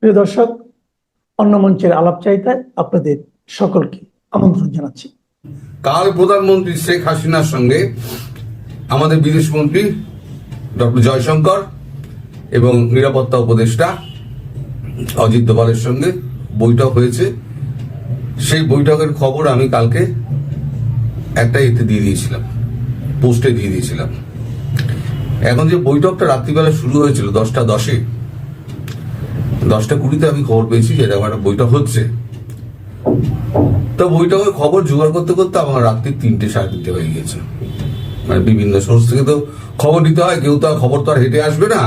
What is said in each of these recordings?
প্রিয় দর্শক, অন্য মঞ্চের আলাপ চাইতায় আপনাদের সকলকে আমন্ত্রণ জানাচ্ছি। কাল প্রধানমন্ত্রী শেখ হাসিনার সঙ্গে আমাদের বিদেশমন্ত্রী ডক্টর জয়শঙ্কর এবং নিরাপত্তা উপদেষ্টা অজিত দোভালের সঙ্গে বৈঠক হয়েছে। সেই বৈঠকের খবর আমি কালকে একটা দিয়ে দিয়েছিলাম, পোস্টে দিয়ে দিয়েছিলাম। এখন যে বৈঠকটা রাত্রিবেলা শুরু হয়েছিল 10:10, 10:20 আমি খবর পেয়েছি যে এরকম একটা বৈঠক হচ্ছে। তো বৈঠকের খবর জোগাড় করতে করতে আমার রাত্রি 3টে, 3:30 হয়ে গিয়েছে। মানে বিভিন্ন সোর্স থেকে তো খবর দিতে হয়, কেউ তো খবর তো আর হেঁটে আসবে না,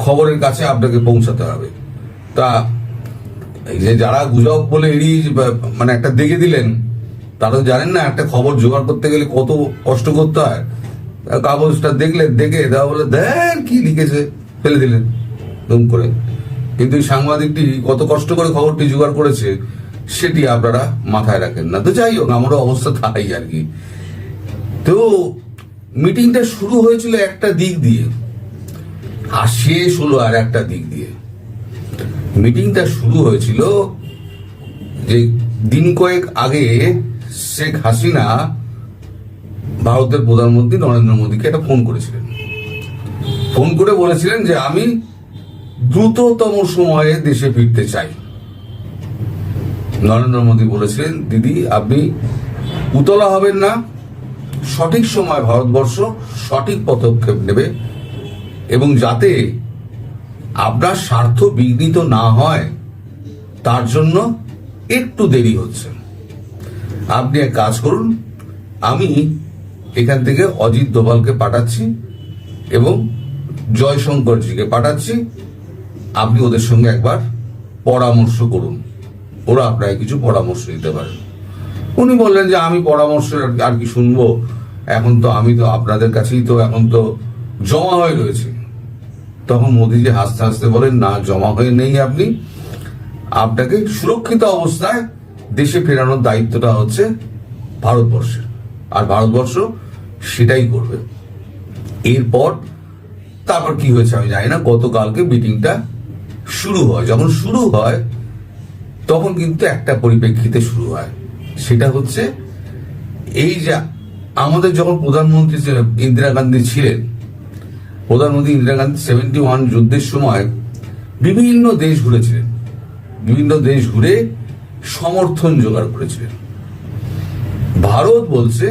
খবরের কাছে আপনাকে পৌঁছাতে হবে। তা এই যে যারা গুজব বলে এড়িয়ে মানে একটা দেখে দিলেন, তারা জানেন না একটা খবর জোগাড় করতে গেলে কত কষ্ট করতে হয়। কাগজটা দেখলেন, দেখে দেওয়া বলে দেন কি লিখেছে, ফেলে দিলেন দুম করে। কিন্তু এই সাংবাদিকটি কত কষ্ট করে খবরটি জোগাড় করেছে সেটি আপনারা মাথায় রাখেন না। তো যাই হোক, আমারও অবস্থা তাই আর কি। তো মিটিংটা শুরু হয়েছিল একটা দিক দিয়ে আর শেষ হলো আর একটা দিক দিয়ে। মিটিংটা শুরু হয়েছিল যে দিন কয়েক আগে শেখ হাসিনা ভারতের প্রধানমন্ত্রী নরেন্দ্র মোদীকে একটা ফোন করেছিলেন। ফোন করে বলেছিলেন যে আমি দ্রুততম সময়ে দেশে ফিরতে চাই। নরেন্দ্র মোদী বলেছিলেন, দিদি আপনি উতলা হবেন না, সঠিক সময় ভারতবর্ষ সঠিক পদক্ষেপ নেবে এবং যাতে আপনার স্বার্থ বিঘ্নিত না হয় তার জন্য একটু দেরি হচ্ছে। আপনি এক কাজ করুন, আমি এখান থেকে অজিত দোভালকে পাঠাচ্ছি এবং জয়শঙ্করজিকে পাঠাচ্ছি, আপনি ওদের সঙ্গে একবার পরামর্শ করুন, ওরা আপনাকে কিছু পরামর্শ দিতে পারেন। উনি বললেন যে আমি পরামর্শ আর কি শুনবো, এখন তো আমি তো আপনাদের কাছেই তো এখন তো জমা হয়ে রয়েছে। তখন মোদীজি হাসতে হাসতে বলেন, না জমা হয়ে নেই, আপনাকে সুরক্ষিত অবস্থায় দেশে ফেরানোর দায়িত্বটা হচ্ছে ভারতবর্ষের, আর ভারতবর্ষ সেটাই করবে। এরপর তারপর কি হয়েছে আমি জানি না। গতকালকে মিটিংটা শুরু হয়, যখন শুরু হয় তখন কিন্তু একটা পরিপ্রেক্ষিতে শুরু হয়, সেটা হচ্ছে এই যে আমাদের যখন প্রধানমন্ত্রী ইন্দিরা গান্ধী ছিলেন, প্রধানমন্ত্রী ইন্দিরা গান্ধী 71 যুদ্ধের সময় বিভিন্ন দেশ ঘুরেছিলেন, বিভিন্ন দেশ ঘুরে সমর্থন জোগাড় করেছিলেন। ভারত বলছে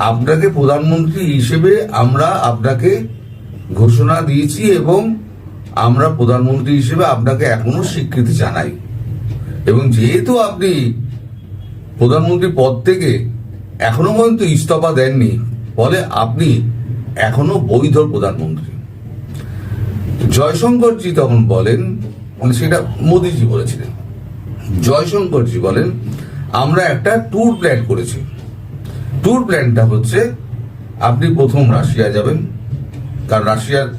আপনাকে প্রধানমন্ত্রী হিসেবে আমরা আপনাকে ঘোষণা দিয়েছি এবং আমরা প্রধানমন্ত্রী হিসেবে আপনাকে এখনো স্বীকৃতি জানাই, এবং যেহেতু আপনি প্রধানমন্ত্রী পদ থেকে এখনো পর্যন্ত ইস্তফা দেননি, ফলে আপনি এখনো বৈধ প্রধানমন্ত্রী। জয়শঙ্করজি তখন বলেন, মানে সেটা মোদীজি বলেছিলেন, জয়শঙ্করজি বলেন আমরা একটা ট্যুর প্ল্যান করেছি। ট্যুর প্ল্যানটা হচ্ছে আপনি প্রথম রাশিয়া যাবেন, কারণ রাশিয়ার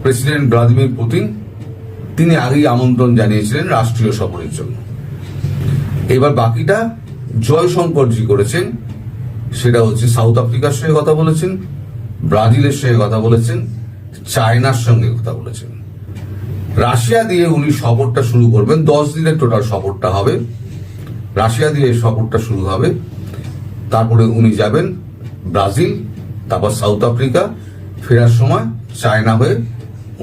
প্রেসিডেন্ট ভ্লাদিমির পুতিন তিনি আগেই আমন্ত্রণ জানিয়েছিলেন রাষ্ট্রীয় সফরের জন্য। এবার বাকিটা জয়শঙ্করজি করেছেন, সেটা হচ্ছে সাউথ আফ্রিকার সঙ্গে কথা বলেছেন, ব্রাজিলের সঙ্গে কথা বলেছেন, চায়নার সঙ্গে কথা বলেছেন। রাশিয়া দিয়ে উনি সফরটা শুরু করবেন, 10 দিনের টোটাল সফরটা হবে। রাশিয়া দিয়ে সফরটা শুরু হবে, তারপরে উনি যাবেন ব্রাজিল, তারপর সাউথ আফ্রিকা, ফেরার সময় চায়না হয়ে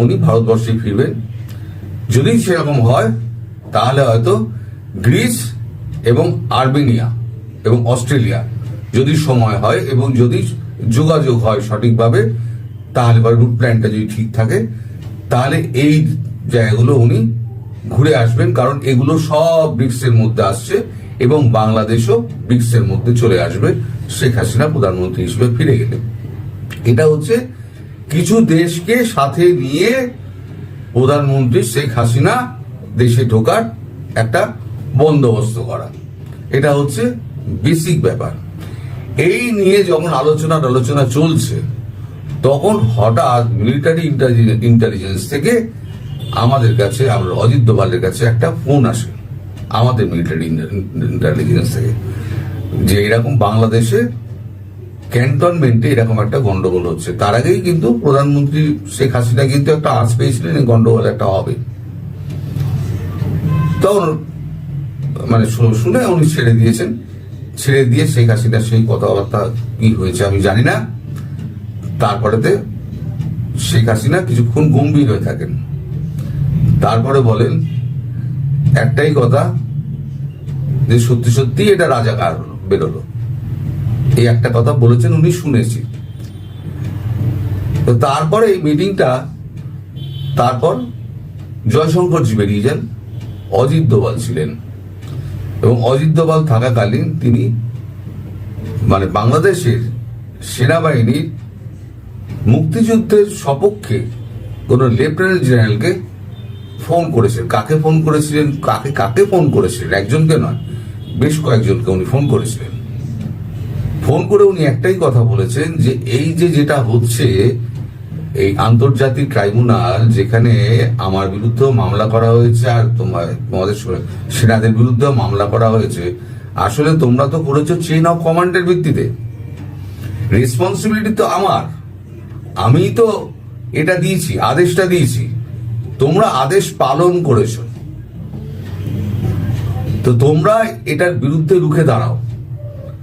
উনি ভারতবর্ষে ফিরবেন। যদি সেরকম হয় তাহলে হয়তো গ্রিস এবং আর্মেনিয়া এবং অস্ট্রেলিয়া যদি সময় হয় এবং যদি যোগাযোগ হয় সঠিকভাবে, তাহলে বা রুট প্ল্যানটা যদি ঠিক থাকে, তাহলে এই জায়গাগুলো উনি ঘুরে আসবেন, কারণ এগুলো সব ব্রিক্সের মধ্যে আসছে এবং বাংলাদেশও ব্রিক্সের মধ্যে চলে আসবে শেখ হাসিনা প্রধানমন্ত্রী হিসেবে ফিরে গেলে। এটা হচ্ছে কিছু দেশকে সাথে নিয়ে প্রধানমন্ত্রী শেখ হাসিনা দেশে ঢোকার একটা বন্দোবস্ত করা, এটা হচ্ছে বেসিক ব্যাপার। এই নিয়ে যখন আলোচনা চলছে, তখন হঠাৎ মিলিটারি ইন্টেলিজেন্স থেকে আমাদের কাছে, আমরা অজিত দোভালের কাছে একটা ফোন আসে আমাদের মিলিটারি ইন্টেলিজেন্স থেকে, যে এরকম বাংলাদেশে ক্যান্টনমেন্টে এরকম একটা গন্ডগোল হচ্ছে। তার আগেই কিন্তু প্রধানমন্ত্রী শেখ হাসিনা কিন্তু একটা আঁচ পেয়েছিলেন এই গন্ডগোল একটা হবে। তখন মানে শুনে উনি ছেড়ে দিয়েছেন। ছেড়ে দিয়ে শেখ হাসিনার সেই কথাবার্তা কি হয়েছে আমি জানি না। তারপরেতে শেখ হাসিনা কিছুক্ষণ গম্ভীর হয়ে থাকেন, তারপরে বলেন একটাই কথা, যে সত্যি সত্যি এটা রাজাকার বেরোলো, এই একটা কথা বলেছেন, উনি শুনেছি। তো তারপরে এই মিটিংটা, তারপর জয়শঙ্করজি বেরিয়ে যান, অজিত দোভাল ছিলেন, এবং অজিত দোভাল থাকাকালীন তিনি মানে বাংলাদেশের সেনাবাহিনীর মুক্তিযুদ্ধের সপক্ষে কোন লেফটেন্যান্ট জেনারেলকে ফোন করেছেন। কাকে ফোন করেছিলেন, কাকে ফোন করেছিলেন, একজনকে নয়, বেশ কয়েকজনকে উনি ফোন করেছিলেন। ফোন করে উনি একটাই কথা বলেছেন, যে এই যে যেটা হচ্ছে, এই আন্তর্জাতিক ট্রাইব্যুনাল যেখানে আমার বিরুদ্ধেও মামলা করা হয়েছে আর তোমাদের সেনাদের বিরুদ্ধেও মামলা করা হয়েছে, আসলে তোমরা তো করেছো চেইন অফ কমান্ডের ভিত্তিতে। রেসপন্সিবিলিটি তো আমার, আমি তো এটা দিয়েছি, আদেশটা দিয়েছি, তোমরা আদেশ পালন করেছো, তো তোমরা এটার বিরুদ্ধে রুখে দাঁড়াও।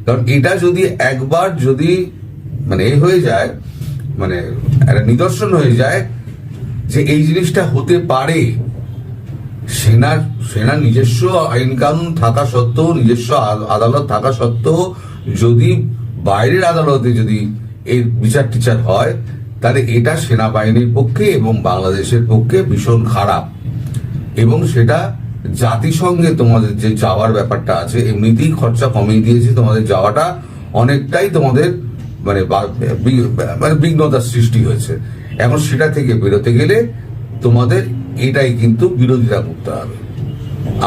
কারণ এটা যদি একবার যদি মানে এ হয়ে যায়, মানে একটা নিদর্শন হয়ে যায় যে এই জিনিসটা হতে পারে, সেনার নিজস্ব আইন কানুন থাকা সত্ত্বেও, নিজস্ব আদালত থাকা সত্ত্বেও যদি বাইরের আদালতে যদি এর বিচার টিচার হয়, তাহলে এটা সেনাবাহিনীর পক্ষে এবং বাংলাদেশের পক্ষে ভীষণ খারাপ। এবং সেটা জাতিসংঘে তোমাদের যে যাওয়ার ব্যাপারটা আছে, এমনিতেই খরচা কমিয়ে দিয়েছে, তোমাদের যাওয়াটা অনেকটাই তোমাদের মানে বিঘ্নতার সৃষ্টি হয়েছে। এখন সেটা থেকে বেরোতে গেলে তোমাদের এটাই কিন্তু বিরোধিতা করতে হবে।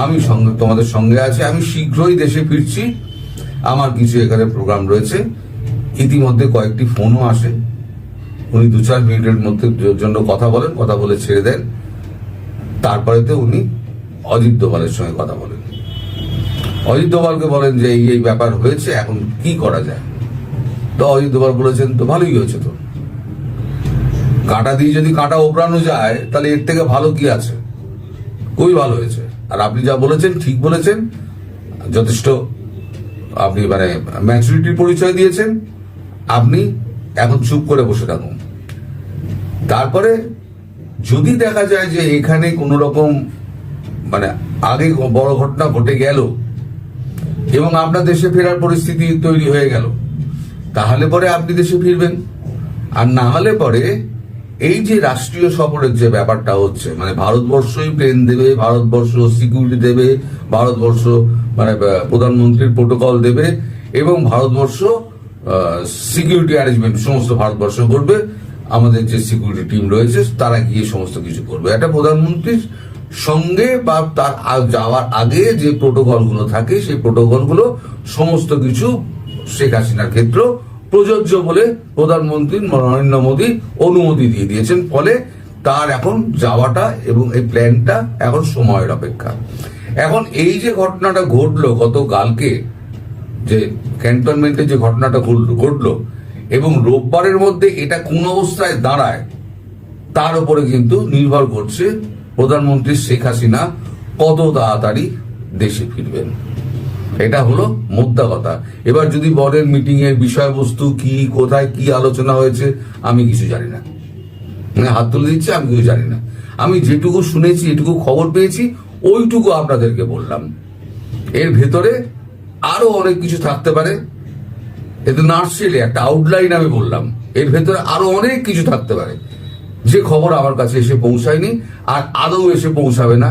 আমি তোমাদের সঙ্গে আছি, আমি শীঘ্রই দেশে ফিরছি, আমার কিছু এখানে প্রোগ্রাম রয়েছে। ইতিমধ্যে কয়েকটি ফোনও আসে, উনি 2-4 মিনিটের মধ্যে জন্য কথা বলেন, কথা বলে ছেড়ে দেন। তারপরেতে উনি অজিত দোভালের সঙ্গে কথা বলেন, অজিত দোভালকে বলেন যে এই ব্যাপার হয়েছে, এখন কি করা যায়। তো অজিত দোভাল বলেছেন, তো ভালোই হয়েছে, তো কাঁটা দিয়ে যদি কাঁটা ওপরানো যায় তাহলে এর থেকে ভালো কি আছে, খুবই ভালো হয়েছে। আর আপনি যা বলেছেন ঠিক বলেছেন, যথেষ্ট আপনি মানে ম্যাচুরিটির পরিচয় দিয়েছেন, আপনি এখন চুপ করে বসে থাকুন। তারপরে যদি দেখা যায় যে এখানে কোন রকম মানে আগে বড় ঘটনা ঘটে গেল এবং আপনার দেশে ফেরার পরিস্থিতি তৈরি হয়ে গেল, তাহলে পরে আপনি দেশে ফিরবেন। আর না হলে পরে এই যে রাষ্ট্রীয় সফরের যে ব্যাপারটা হচ্ছে, মানে ভারতবর্ষই প্লেন দেবে, ভারতবর্ষ সিকিউরিটি দেবে, ভারতবর্ষ মানে প্রধানমন্ত্রীর প্রোটোকল দেবে, এবং ভারতবর্ষ সিকিউরিটি অ্যারেঞ্জমেন্ট সমস্ত ভারতবর্ষ করবে, আমাদের যে সিকিউরিটি টিম রয়েছে তারা গিয়ে সমস্ত কিছু করবে। একটা প্রধানমন্ত্রীর সঙ্গে বা তার যাওয়ার আগে যে প্রোটোকলগুলো থাকে, সেই প্রোটোকলগুলো সমস্ত কিছু শেখ হাসিনার ক্ষেত্র প্রযোজ্য বলে প্রধানমন্ত্রী নরেন্দ্র মোদী অনুমতি দিয়ে দিয়েছেন। ফলে তার এখন যাওয়াটা এবং এই প্ল্যানটা এখন সময়ের অপেক্ষা। এখন এই যে ঘটনাটা ঘটলো গতকালকে, যে ক্যান্টনমেন্টে যে ঘটনাটা ঘটলো এবং রোববারের মধ্যে এটা কোন অবস্থায় দাঁড়ায়, তার উপরে কিন্তু নির্ভর করছে প্রধানমন্ত্রী শেখ হাসিনা কত তাড়াতাড়ি দেশে ফিরবেন। এটা হলো মোদ্দা কথা। এবার যদি বলেন মিটিং এর বিষয়বস্তু কি, কোথায় কি আলোচনা হয়েছে, আমি কিছু জানি না, মানে হাত তুলে দিচ্ছি, আমি কিছু জানি না। আমি যেটুকু শুনেছি, এটুকু খবর পেয়েছি, ওইটুকু আপনাদেরকে বললাম। এর ভেতরে আরো অনেক কিছু থাকতে পারে, এতে নার্সেলে একটা আউটলাইন আমি বললাম, এর ভেতরে আরো অনেক কিছু থাকতে পারে যে খবর আমার কাছে এসে পৌঁছায়নি, আর আদৌ এসে পৌঁছাবে না।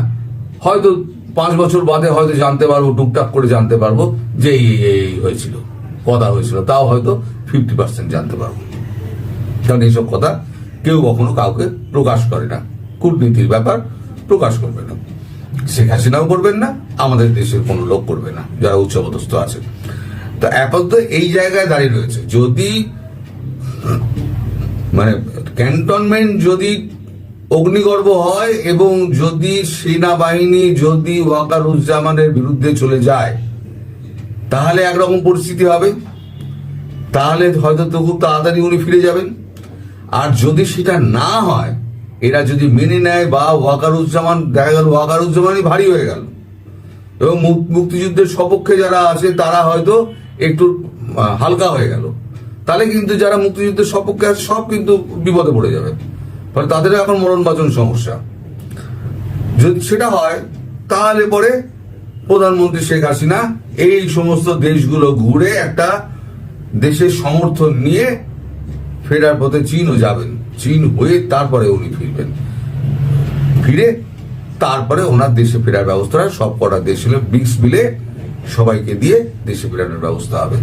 হয়তো 5 বছর বাদে হয়তো জানতে পারবো, টুকটাক করে জানতে পারবো যে এই হয়েছিল, কথা হয়েছিল, তাও হয়তো 50% জানতে পারবো। কারণ এইসব কথা কেউ কখনো কাউকে প্রকাশ করে না, কূটনীতির ব্যাপার প্রকাশ করবে না, শেখ হাসিনাও করবেন না, আমাদের দেশের কোনো লোক করবে না যারা উচ্চপদস্থ আছে। তো আপাতত এই জায়গায় দাঁড়িয়ে রয়েছে। যদি মানে ক্যান্টনমেন্ট যদি অগ্নিগর্ভ হয় এবং যদি সেনাবাহিনী যদি ওয়াকারুজ্জামানের বিরুদ্ধে চলে যায়, তাহলে একরকম পরিস্থিতি হবে, তাহলে হয়তো তো খুব তাড়াতাড়ি উনি ফিরে যাবেন। আর যদি সেটা না হয়, এরা যদি মেনে নেয় বা ওয়াকারুজ্জামান, দেখা গেল ওয়াকারুজ্জামানই ভারী হয়ে গেল, এবং মুক্তিযুদ্ধের সপক্ষে যারা আছে তারা হয়তো একটু হালকা হয়ে গেল, তাহলে কিন্তু যারা মুক্তিযুদ্ধের সপক্ষে আছে সব কিন্তু বিপদে পড়ে যাবে। ফলে তাদের এখন মরণবাচন সমস্যা। যদি সেটা হয় তাহলে পরে প্রধানমন্ত্রী শেখ হাসিনা এই সমস্ত দেশগুলো ঘুরে একটা দেশের সমর্থন নিয়ে ফেরার পথে চীনও যাবেন, চীন হয়ে তারপরে উনি ফিরবেন, ফিরে তারপরে ওনার দেশে ফেরার ব্যবস্থা সব কটা দেশ হলে ব্রিক্স মিলে সবাইকে দিয়ে দেশে ফেরানোর ব্যবস্থা হবে।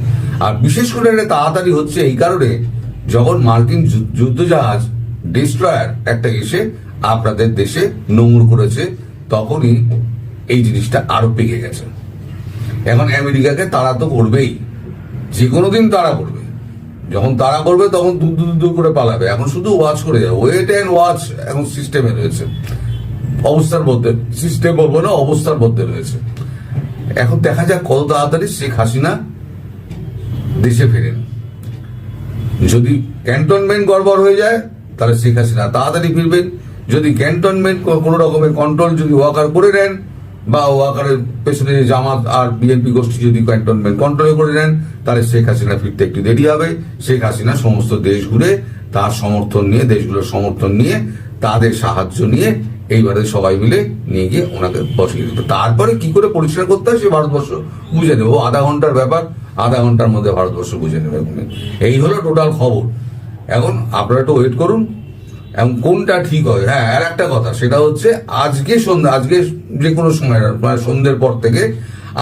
আর বিশেষ করে এটা তাড়াতাড়ি হচ্ছে এই কারণে, যখন মার্কিন যুদ্ধজাহাজ ডিস্ট্রয়ার একটা এসে আপনাদের দেশে নোংর করেছে, তখনই এই জিনিসটা আরো পেকে গেছে। এখন আমেরিকাকে তারা তো করবেই, যে কোনো দিন তারা করবে, যখন তারা করবে তখন দূর দূর দূর করে পালাবে। এখন শুধু ওয়াচ করে যাবে, ওয়েট অ্যান্ড ওয়াচ এখন সিস্টেমে রয়েছে, অবস্থার মধ্যে, সিস্টেম বলবো না, অবস্থার মধ্যে রয়েছে। এখন দেখা যাক কত তাড়াতাড়ি শেখ হাসিনা দেশে ফেরেন। যদি ক্যান্টনমেন্ট গড়বড় হয়ে যায় তাহলে শেখ হাসিনা তাড়াতাড়ি ফিরবেন। যদি ক্যান্টনমেন্ট কোনো রকমের কন্ট্রোল যদি ওয়াকার করে নেন, বা ওয়াকারের পেছনে জামাত আর বিএনপি গোষ্ঠী যদি ক্যান্টনমেন্ট কন্ট্রোল করে নেন, তাহলে শেখ হাসিনা ফিরতে একটু দেরি হবে। শেখ হাসিনা সমস্ত দেশ ঘুরে তার সমর্থন নিয়ে, দেশগুলোর সমর্থন নিয়ে, তাদের সাহায্য নিয়ে এইবারে সবাই মিলে নিয়ে গিয়ে ওনাকে বসিয়ে দিত। তারপরে কি করে পরিষ্কার করতে হয় সে ভারতবর্ষ বুঝে নেবে, আধা ঘন্টার ব্যাপার, আধা ঘন্টার মধ্যে ভারতবর্ষ বুঝে নেবে। এই হলো টোটাল খবর। এখন আপনারা একটু ওয়েট করুন এবং কোনটা ঠিক হয়। হ্যাঁ, আর একটা কথা, সেটা হচ্ছে আজকে সন্ধ্যা, আজকে যে কোনো সময় সন্ধ্যের পর থেকে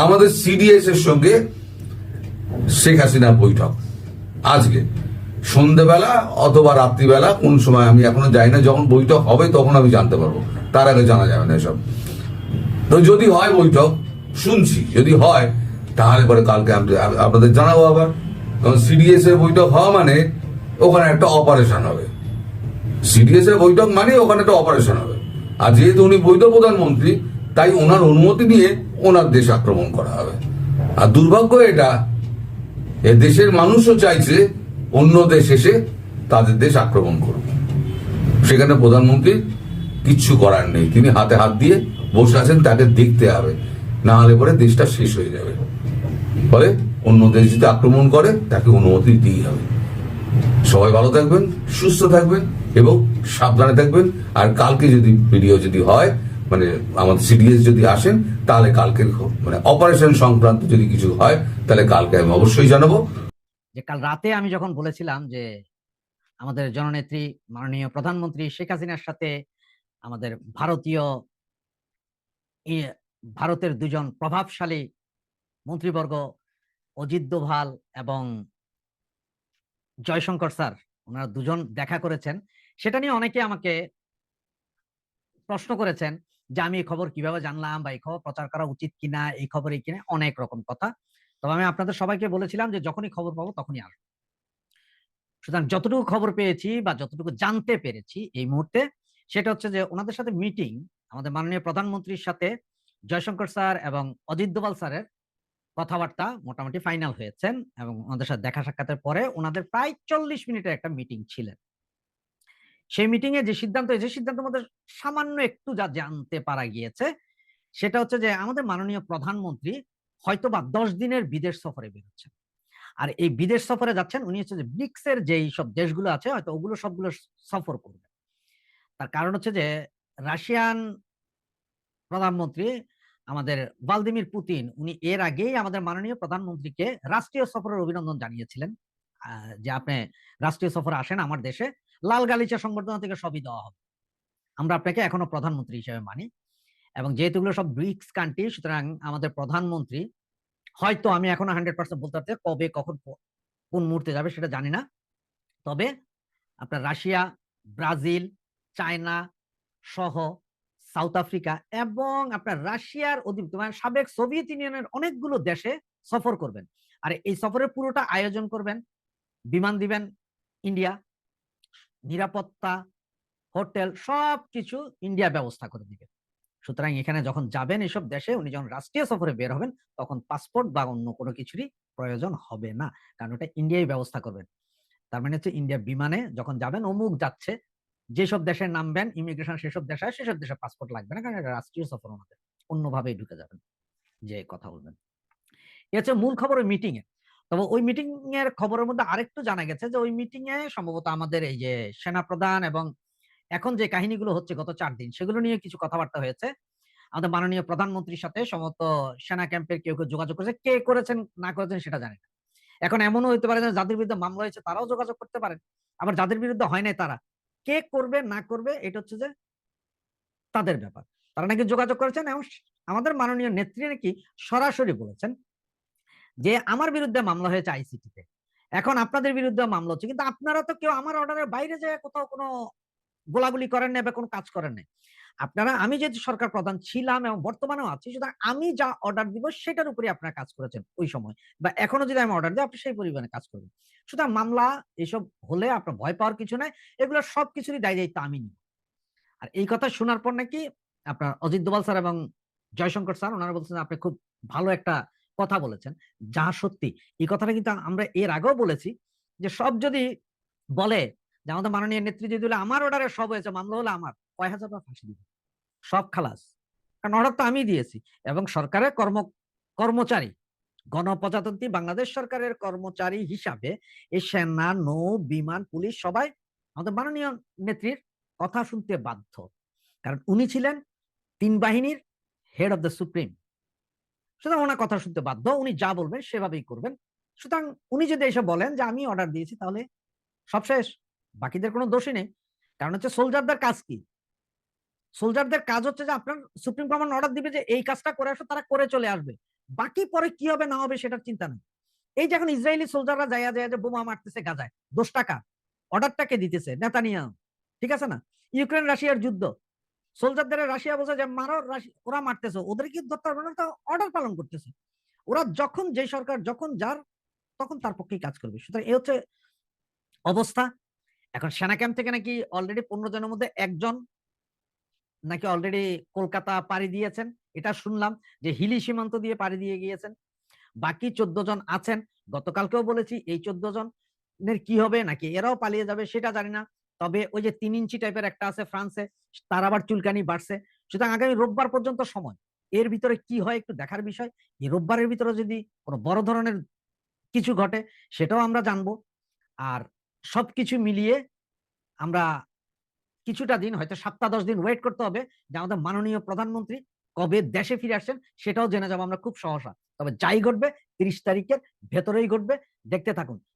আমাদের সিডিএস এর সঙ্গে শেখ হাসিনা বৈঠক, আজকে সন্ধ্যেবেলা অথবা রাত্রিবেলা, কোন সময় আমি এখনো যাই না, যখন বৈঠক হবে তখন আমি জানতে পারবো, তার আগে জানা যাবে না এসব। তো যদি হয় বৈঠক, শুনছি যদি হয় তাহলে পরে কালকে আপনাদের জানাবো আবার। কারণ সিডিএস এর বৈঠক হওয়া মানে ওখানে একটা অপারেশন হবে, সিডিএস এর বৈঠক মানে ওখানে একটা অপারেশন হবে। আর যেহেতু উনি বৈধ প্রধানমন্ত্রী, তাই ওনার অনুমতি নিয়ে ওনার দেশ আক্রমণ করা হবে। আর দুর্ভাগ্য এটা, এ দেশের মানুষও চাইছে অন্য দেশ এসে তাদের দেশ আক্রমণ করুক, সেখানে প্রধানমন্ত্রীর কিচ্ছু করার নেই, তিনি হাতে হাত দিয়ে বসে আছেন, তাকে দেখতে হবে, না হলে পরে দেশটা শেষ হয়ে যাবে। ফলে অন্য দেশ যদি আক্রমণ করে তাকে অনুমতি দিতেই হবে। সবাই ভালো থাকবেন, সুস্থ থাকবেন এবং সাবধানে থাকবেন। আর কালকে যদি ভিডিও যদি হয়, মানে আমাদের সিডিএস যদি আসেন, তাহলে কালকে মানে অপারেশন সংক্রান্ত যদি কিছু হয় তাহলে কালকে আমি অবশ্যই জানাবো। যে কাল রাতে আমি যখন বলেছিলাম যে আমাদের জননেত্রী মাননীয় প্রধানমন্ত্রী শেখ হাসিনার সাথে আমাদের ভারতের দুজন প্রভাবশালী মন্ত্রীবর্গ অজিত দোভাল এবং জয়শঙ্কর স্যার, ওনারা দুজন দেখা করেছেন, সেটা নিয়ে অনেকে আমাকে প্রশ্ন করেছেন যে আমি এই খবর কিভাবে জানলাম, বা এই খবর প্রচার করা উচিত কিনা, এই খবর এই কিনা, অনেক রকম কথা। তবে আমি আপনাদের সবাইকে বলেছিলাম যে যখনই খবর পাবো তখনই আসবো। সুতরাং যতটুকু খবর পেয়েছি বা যতটুকু জানতে পেরেছি এই মুহূর্তে, সেটা হচ্ছে যে ওনাদের সাথে মিটিং, আমাদের মাননীয় প্রধানমন্ত্রীর সাথে জয়শঙ্কর স্যার এবং অজিত দোভাল স্যারের কথাবার্তা মোটামুটি ফাইনাল হয়েছেন, এবং ওনাদের সাথে দেখা সাক্ষাতের পরে ওনাদের প্রায় 40 মিনিটের একটা মিটিং ছিলেন। সেই মিটিং এ যে সিদ্ধান্তের মধ্যে সামান্য একটু যা জানতে পারা গিয়েছে, সেটা হচ্ছে যে আমাদের মাননীয় প্রধানমন্ত্রী হয়তোবা 10 দিনের বিদেশ সফরে বেরোচ্ছেন। আর এই বিদেশ সফরে যাচ্ছেন উনি হচ্ছে যে ব্রিক্সের যেই সব দেশগুলো আছে হয়তো ওগুলো সবগুলো সফর করবেন। তার কারণ হচ্ছে যে রাশিয়ান প্রধানমন্ত্রী আমাদের ভ্লাদিমির পুতিন, উনি এর আগেই আমাদের মাননীয় প্রধানমন্ত্রীকে রাষ্ট্রীয় সফরের অভিনন্দন জানিয়েছিলেন, যে আপনি রাষ্ট্রীয় সফরে আসেন আমার দেশে, লাল গালিচা সংবর্ধনা থেকে সবই দেওয়া হবে, আমরা আপনাকে এখনো প্রধানমন্ত্রী হিসেবে মানি। এবং যেহেতু এগুলো সব ব্রিক্স কান্ট্রি, সুতরাং আমাদের প্রধানমন্ত্রী হয়তো, আমি এখনো 100% বলতে পারছি কবে কখন কোন মুহূর্তে যাবে সেটা জানি না, তবে আপনার রাশিয়া, ব্রাজিল, চায়না সহ সাউথ আফ্রিকা এবং আপনার রাশিয়ার মানে সাবেক সোভিয়েত ইউনিয়নের অনেকগুলো দেশে সফর করবেন। আর এই সফরের পুরোটা আয়োজন করবেন, বিমান দিবেন ইন্ডিয়া, নিরাপত্তা, হোটেল সবকিছু ইন্ডিয়া ব্যবস্থা করে দিবে। সুতরাং এখানে যখন যাবেন এইসব দেশে, উনি যখন রাষ্ট্রীয় সফরে বের হবেন, তখন পাসপোর্ট বা অন্য কোনো কিছুরই প্রয়োজন হবে না, কারণ ওটা ইন্ডিয়াই ব্যবস্থা করবেন। তার মানে হচ্ছে ইন্ডিয়া বিমানে যখন যাবেন, অমুক যাচ্ছে, যেসব দেশে নামবেন ইমিগ্রেশন সেসব দেশে পাসপোর্ট লাগবে না, কারণ এটা রাষ্ট্রীয় সফর, আমাদের অন্যভাবেই ঢুকে যাবেন। যে কথা বলবেন। এ হচ্ছে মূল খবর ওই মিটিং এ। তবে ওই মিটিং এর খবরের মধ্যে আরেকটু জানা গেছে যে ওই মিটিং এ সম্ভবত আমাদের এই যে সেনাপ্রধান এবং এখন যে কাহিনীগুলো হচ্ছে গত 4 দিন সেগুলো নিয়ে কিছু কথাবার্তা হয়েছে। আমাদের মাননীয় প্রধানমন্ত্রীর সাথে সম্ভবত সেনা ক্যাম্পের কেউ কেউ যোগাযোগ করেছে, কে করেছেন না করেছেন সেটা জানি না। এখন এমনও হতে পারে যে যাদের বিরুদ্ধে মামলা হয়েছে তারাও যোগাযোগ করতে পারেন, আবার যাদের বিরুদ্ধে হয় নাই তারা কে করবে না করবে এটা হচ্ছে যে তাদের ব্যাপার। তারা নাকি যোগাযোগ করেছেন এবং আমাদের মাননীয় নেত্রী নাকি সরাসরি বলেছেন যে আমার বিরুদ্ধে মামলা হয়েছে আইসিটিতে, এখন আপনাদের বিরুদ্ধে মামলা হচ্ছে, কিন্তু আপনারা তো কেউ আমার অর্ডারের বাইরে যায় কোথাও কোনো গোলাগুলি করেন না বা কোনো কাজ করেন না। আপনারা, আমি যেহেতু সরকার প্রধান ছিলাম এবং বর্তমানেও আছি, সুতরাং আমি যা অর্ডার দিব সেটার উপরে আপনারা কাজ করেছেন ওই সময়, বা এখনো যদি আমি অর্ডার দিই আপনি সেই পরিমাণে কাজ করবেন। সুতরাং মামলা এসব হলে আপনার ভয় পাওয়ার কিছু নাই, এগুলো সবকিছুরই দায় দায়িত্ব আমি নিব। আর এই কথা শোনার পর নাকি আপনার অজিত দোভাল স্যার এবং জয়শঙ্কর স্যার ওনারা বলছেন আপনি খুব ভালো একটা কথা বলেছেন, যা সত্যি। এই কথাটা কিন্তু আমরা এর আগেও বলেছি যে সব যদি বলে যে আমাদের মাননীয় নেত্রী যদি বলে আমার অর্ডারে সব হয়েছে, মামলা হলে আমার কয় হাজার বার ফাঁসি দিবে, সব খালাস, কারণ অর্ডার তো আমি দিয়েছি। এবং সরকারের কর্মচারী, গণপ্রজাতন্ত্রী বাংলাদেশ সরকারের কর্মচারী হিসাবে এই সেনা, নৌ, বিমান, পুলিশ সবাই আমাদের মাননীয় নেত্রীর কথা শুনতে বাধ্য, কারণ উনি ছিলেন 3 বাহিনীর হেড অফ দ্য সুপ্রিম। সুতরাং ওনার কথা শুনতে বাধ্য, উনি যা বলবেন সেভাবেই করবেন। সুতরাং উনি যদি এসে বলেন যে আমি অর্ডার দিয়েছি তাহলে সব শেষ, বাকিদের কোনো দোষই নেই। কারণ হচ্ছে সোলজারদের কাজ কি? সোলজারদের কাজ হচ্ছে যে আপনার সুপ্রিম কমান্ড অর্ডার দিবে যে এই কাজটা করে আসো, তারা করে চলে আসবে, বাকি পরে কি হবে না হবে সেটার চিন্তা নেই। এই যে এখন ইসরায়েলি সোলজাররা যাইয়া যায় যে বোমা মারতেছে গাজায়, 10 টাকা অর্ডারটাকে দিতেছে নেতানিয়াহু, ঠিক আছে না? ইউক্রেন রাশিয়ার যুদ্ধ, সোলজারদের রাশিয়া বলছে যে মারো, ওরা মারতেছে, ওদের কি ধরতে পারবে না? তো অর্ডার পালন করতেছে ওরা, যখন যে সরকার যখন যার তখন তার পক্ষেই কাজ করবে। সুতরাং এই হচ্ছে অবস্থা। এখন সেনা ক্যাম্প থেকে নাকি অলরেডি 15 জনের মধ্যে একজন নাকি অলরেডি কলকাতা পাড়ি দিয়েছেন, এটা শুনলাম যে হিলি সীমান্ত দিয়ে পাড়ি দিয়ে গিয়েছেন। বাকি 14 জন আছেন, গতকালকেও বলেছি এই 14 জনের কি হবে, নাকি এরাও পালিয়ে যাবে সেটা জানি না। তবে ওই যে 3 ইঞ্চি টাইপের একটা আছে ফ্রান্সে, তার আবার চুলকানি বাড়ছে। সুতরাং আগামী রোববার পর্যন্ত সময়, এর ভিতরে কি হয় একটু দেখার বিষয়। এই রোববারের ভিতরে যদি কোনো বড় ধরনের কিছু ঘটে সেটাও আমরা জানবো। আর সবকিছু মিলিয়ে আমরা কিছুটা দিন, হয়তো 7-10 দিন ওয়েট করতে হবে যে আমাদের মাননীয় প্রধানমন্ত্রী কবে দেশে ফিরে আসছেন সেটাও জেনে যাবো আমরা খুব সহসা। তবে যাই ঘটবে 30 তারিখের ভেতরেই ঘটবে, দেখতে থাকুন।